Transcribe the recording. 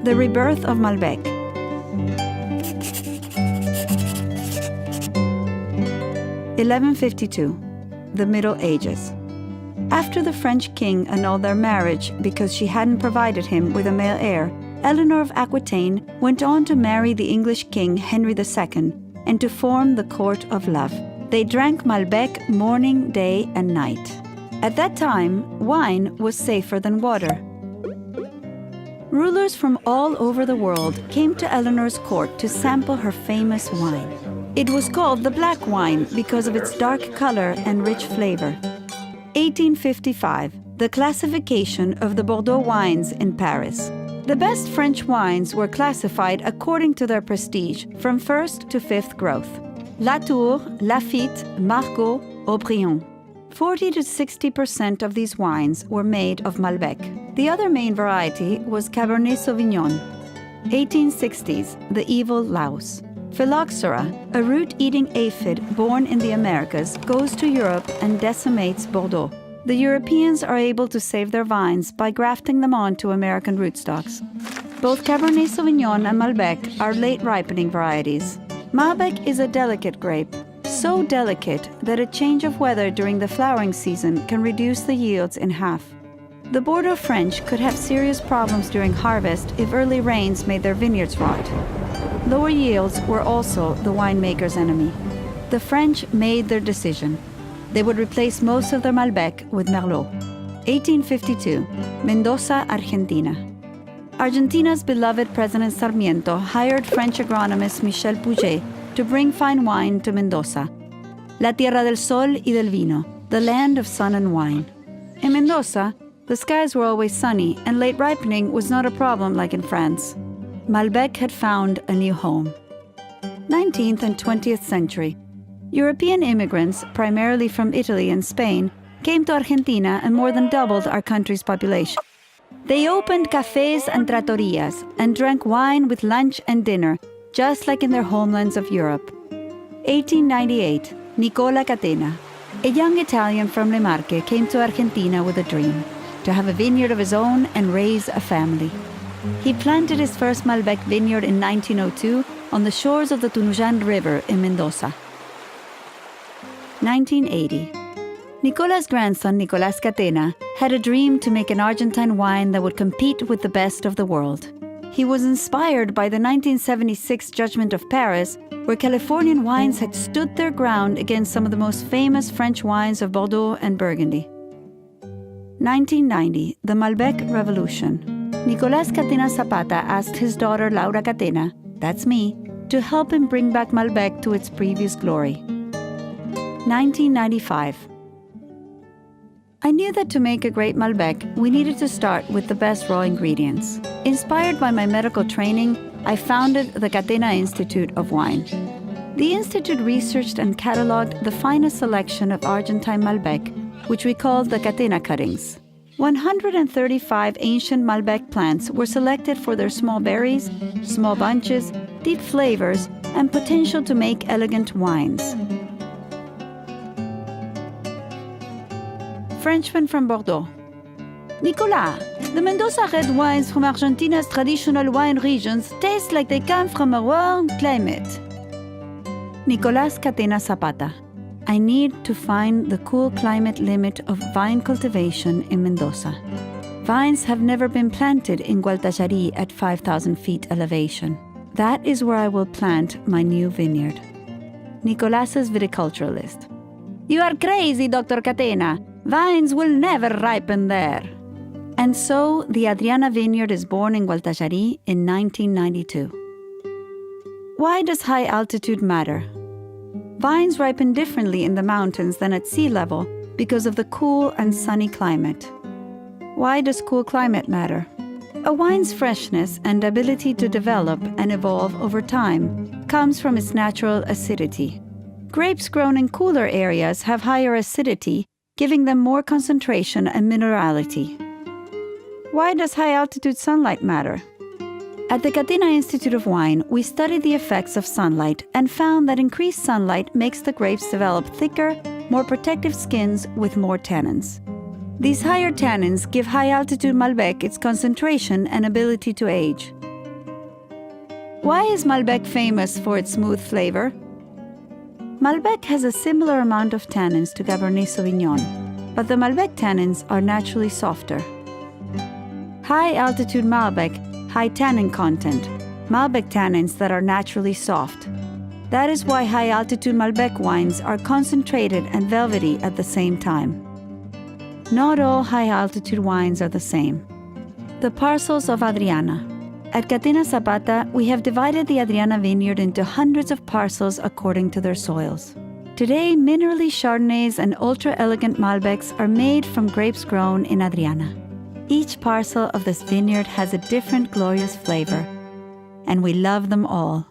The Rebirth of Malbec. (1152), the Middle Ages. After the French king annulled their marriage because she hadn't provided him with a male heir, Eleanor of Aquitaine went on to marry the English king Henry II and to form the Court of Love. They drank Malbec morning, day, and night. At that time, wine was safer than water. Rulers from all over the world came to Eleanor's court to sample her famous wine. It was called the black wine because of its dark color and rich flavor. 1855, the classification of the Bordeaux wines in Paris. The best French wines were classified according to their prestige, from first to fifth growth. Latour, Lafite, Margaux, Haut-Brion. 40 to 60% of these wines were made of Malbec. The other main variety was Cabernet Sauvignon. 1860s, the evil louse. Phylloxera, a root-eating aphid born in the Americas, goes to Europe and decimates Bordeaux. The Europeans are able to save their vines by grafting them onto American rootstocks. Both Cabernet Sauvignon and Malbec are late-ripening varieties. Malbec is a delicate grape, so delicate that a change of weather during the flowering season can reduce the yields in half. The Bordeaux French could have serious problems during harvest if early rains made their vineyards rot. Lower yields were also the winemaker's enemy. The French made their decision. They would replace most of their Malbec with Merlot. 1852, Mendoza, Argentina. Argentina's beloved President Sarmiento hired French agronomist Michel Puget to bring fine wine to Mendoza. La tierra del sol y del vino, the land of sun and wine. In Mendoza, the skies were always sunny and late ripening was not a problem like in France. Malbec had found a new home. 19th and 20th century. European immigrants, primarily from Italy and Spain, came to Argentina and more than doubled our country's population. They opened cafes and trattorias and drank wine with lunch and dinner, just like in their homelands of Europe. 1898, Nicola Catena. A young Italian from Le Marche came to Argentina with a dream, to have a vineyard of his own and raise a family. He planted his first Malbec vineyard in 1902 on the shores of the Tunujan River in Mendoza. 1980. Nicola's grandson, Nicolas Catena, had a dream to make an Argentine wine that would compete with the best of the world. He was inspired by the 1976 Judgment of Paris, where Californian wines had stood their ground against some of the most famous French wines of Bordeaux and Burgundy. 1990, the Malbec Revolution. Nicolas Catena Zapata asked his daughter Laura Catena, that's me, to help him bring back Malbec to its previous glory. 1995. I knew that to make a great Malbec, we needed to start with the best raw ingredients. Inspired by my medical training, I founded the Catena Institute of Wine. The institute researched and cataloged the finest selection of Argentine Malbec, which we called the Catena cuttings. 135 ancient Malbec plants were selected for their small berries, small bunches, deep flavors, and potential to make elegant wines. Frenchman from Bordeaux. Nicolas, the Mendoza red wines from Argentina's traditional wine regions taste like they come from a warm climate. Nicolas Catena Zapata. I need to find the cool climate limit of vine cultivation in Mendoza. Vines have never been planted in Gualtallarí at 5,000 feet elevation. That is where I will plant my new vineyard. Nicolas's viticulturalist. You are crazy, Dr. Catena. Vines will never ripen there. And so, the Adriana vineyard is born in Gualtallarí in 1992. Why does high altitude matter? Vines ripen differently in the mountains than at sea level because of the cool and sunny climate. Why does cool climate matter? A wine's freshness and ability to develop and evolve over time comes from its natural acidity. Grapes grown in cooler areas have higher acidity, giving them more concentration and minerality. Why does high-altitude sunlight matter? At the Catena Institute of Wine, we studied the effects of sunlight and found that increased sunlight makes the grapes develop thicker, more protective skins with more tannins. These higher tannins give high-altitude Malbec its concentration and ability to age. Why is Malbec famous for its smooth flavor? Malbec has a similar amount of tannins to Cabernet Sauvignon, but the Malbec tannins are naturally softer. High-altitude Malbec, high tannin content, Malbec tannins that are naturally soft. That is why high-altitude Malbec wines are concentrated and velvety at the same time. Not all high-altitude wines are the same. The parcels of Adriana. At Catena Zapata, we have divided the Adriana vineyard into hundreds of parcels according to their soils. Today, minerally Chardonnays and ultra-elegant Malbecs are made from grapes grown in Adriana. Each parcel of this vineyard has a different glorious flavor, and we love them all.